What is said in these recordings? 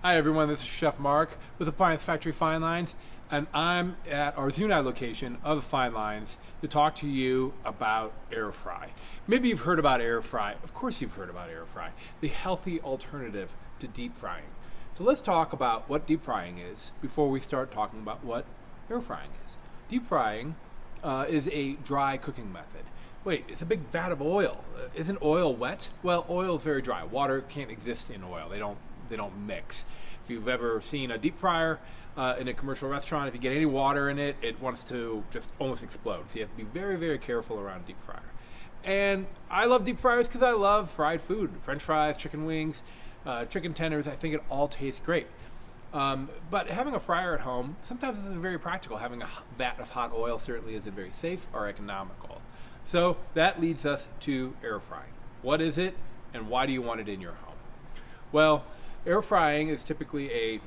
Hi everyone, this is Chef Mark with Appliance Factory Fine Lines, and I'm at our Zuni location of Fine Lines to talk to you about air fry. Maybe you've heard about air fry. Of course you've heard about air fry, the healthy alternative to deep frying. So let's talk about what deep frying is before we start talking about what air frying is. Deep frying is a dry cooking method. Wait, it's a big vat of oil. Isn't oil wet? Well, oil is very dry. Water can't exist in oil. They don't mix. If you've ever seen a deep fryer in a commercial restaurant, if you get any water in it, it wants to just almost explode. So you have to be very, very careful around a deep fryer. And I love deep fryers because I love fried food. French fries, chicken wings, chicken tenders. I think it all tastes great. But having a fryer at home sometimes isn't very practical. Having a vat of hot oil certainly isn't very safe or economical. So that leads us to air frying. What is it, and why do you want it in your home? Well, air frying is typically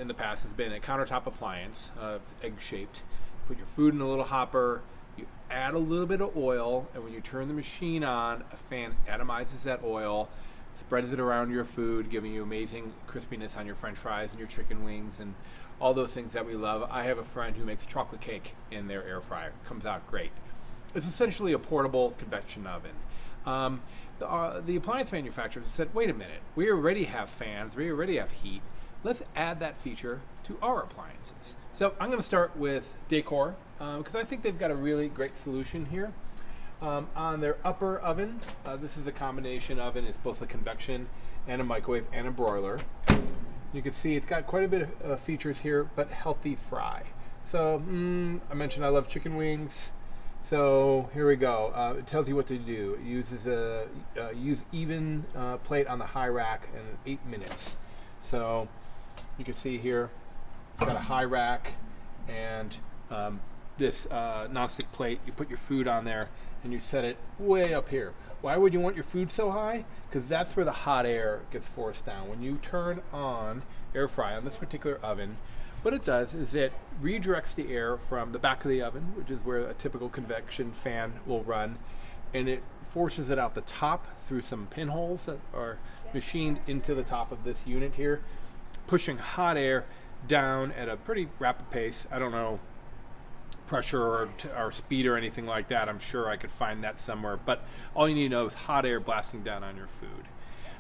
in the past has been a countertop appliance, egg-shaped. You put your food in a little hopper, you add a little bit of oil, and when you turn the machine on, a fan atomizes that oil, spreads it around your food, giving you amazing crispiness on your French fries and your chicken wings and all those things that we love. I have a friend who makes chocolate cake in their air fryer. It comes out great. It's essentially a portable convection oven. The appliance manufacturers said, wait a minute, we already have fans, we already have heat. Let's add that feature to our appliances. So I'm going to start with Decor because I think they've got a really great solution here. On their upper oven, this is a combination oven. It's both a convection and a microwave and a broiler. You can see it's got quite a bit of features here, but healthy fry. So I mentioned I love chicken wings. So here we go. It tells you what to do. It uses use even plate on the high rack in 8 minutes. So you can see here, it's got a high rack and this nonstick plate. You put your food on there and you set it way up here. Why would you want your food so high? Because that's where the hot air gets forced down. When you turn on air fry on this particular oven, what it does is it redirects the air from the back of the oven, which is where a typical convection fan will run, and it forces it out the top through some pinholes that are machined into the top of this unit here, pushing hot air down at a pretty rapid pace. I don't know pressure or speed or anything like that. I'm sure I could find that somewhere, but all you need to know is hot air blasting down on your food.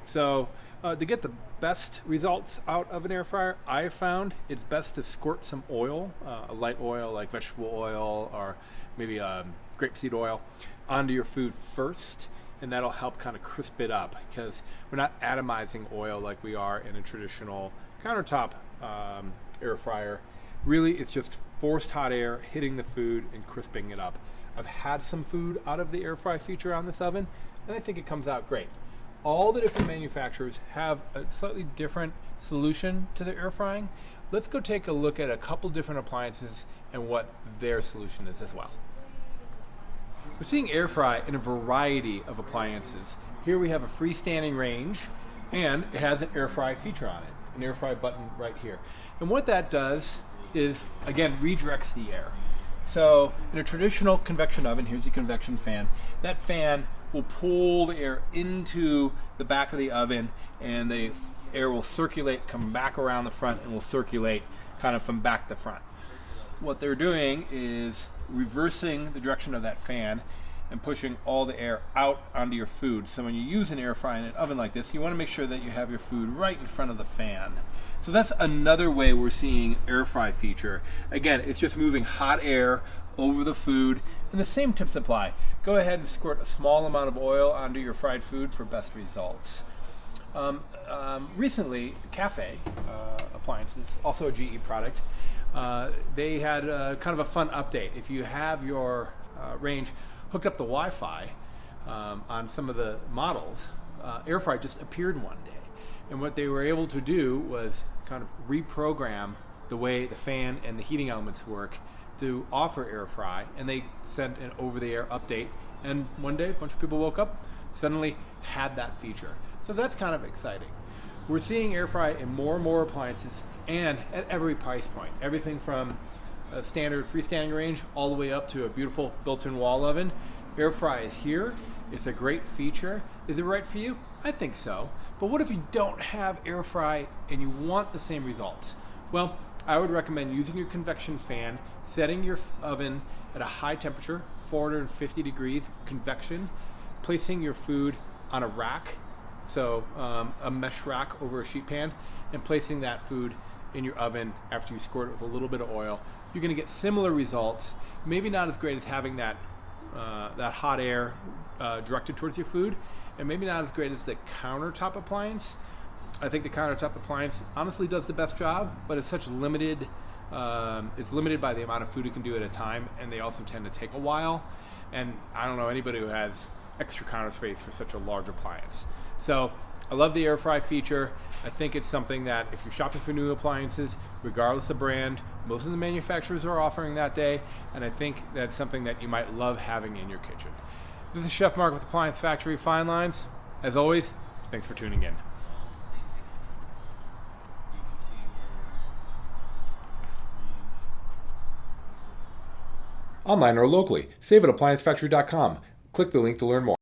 So to get the best results out of an air fryer, I found it's best to squirt some oil, a light oil like vegetable oil or maybe grapeseed oil, onto your food first, and that'll help kind of crisp it up because we're not atomizing oil like we are in a traditional countertop air fryer. Really, it's just forced hot air hitting the food and crisping it up. I've had some food out of the air fry feature on this oven, and I think it comes out great. All the different manufacturers have a slightly different solution to the air frying. Let's go take a look at a couple different appliances and what their solution is as well. We're seeing air fry in a variety of appliances. Here we have a freestanding range, and it has an air fry feature on it, an air fry button right here. And what that does is, again, redirects the air. So in a traditional convection oven, here's the convection fan, that fan will pull the air into the back of the oven, and the air will circulate, come back around the front, and will circulate kind of from back to front. What they're doing is reversing the direction of that fan and pushing all the air out onto your food. So when you use an air fryer in an oven like this, you want to make sure that you have your food right in front of the fan. So that's another way we're seeing air fry feature. Again, it's just moving hot air over the food, and the same tips apply. Go ahead and squirt a small amount of oil onto your fried food for best results. Recently, Cafe Appliances, also a GE product, they had kind of a fun update. If you have your range hooked up to Wi-Fi on some of the models, air fry just appeared one day. And what they were able to do was kind of reprogram the way the fan and the heating elements work to offer air fry, and they sent an over-the-air update, and one day a bunch of people woke up, suddenly had that feature. So that's kind of exciting. We're seeing air fry in more and more appliances and at every price point. Everything from a standard freestanding range all the way up to a beautiful built-in wall oven. Air fry is here. It's a great feature. Is it right for you? I think so. But what if you don't have air fry and you want the same results? Well, I would recommend using your convection fan, setting your oven at a high temperature, 450 degrees convection, placing your food on a rack, so a mesh rack over a sheet pan, and placing that food in your oven after you squirt it with a little bit of oil. You're going to get similar results, maybe not as great as having that hot air directed towards your food, and maybe not as great as the countertop appliance. I think the countertop appliance honestly does the best job, but it's such limited. It's limited by the amount of food it can do at a time, and they also tend to take a while. And I don't know anybody who has extra counter space for such a large appliance. So I love the air fry feature. I think it's something that if you're shopping for new appliances, regardless of brand, most of the manufacturers are offering that day, and I think that's something that you might love having in your kitchen. This is Chef Mark with Appliance Factory Fine Lines. As always, thanks for tuning in. Online or locally, save at ApplianceFactory.com. Click the link to learn more.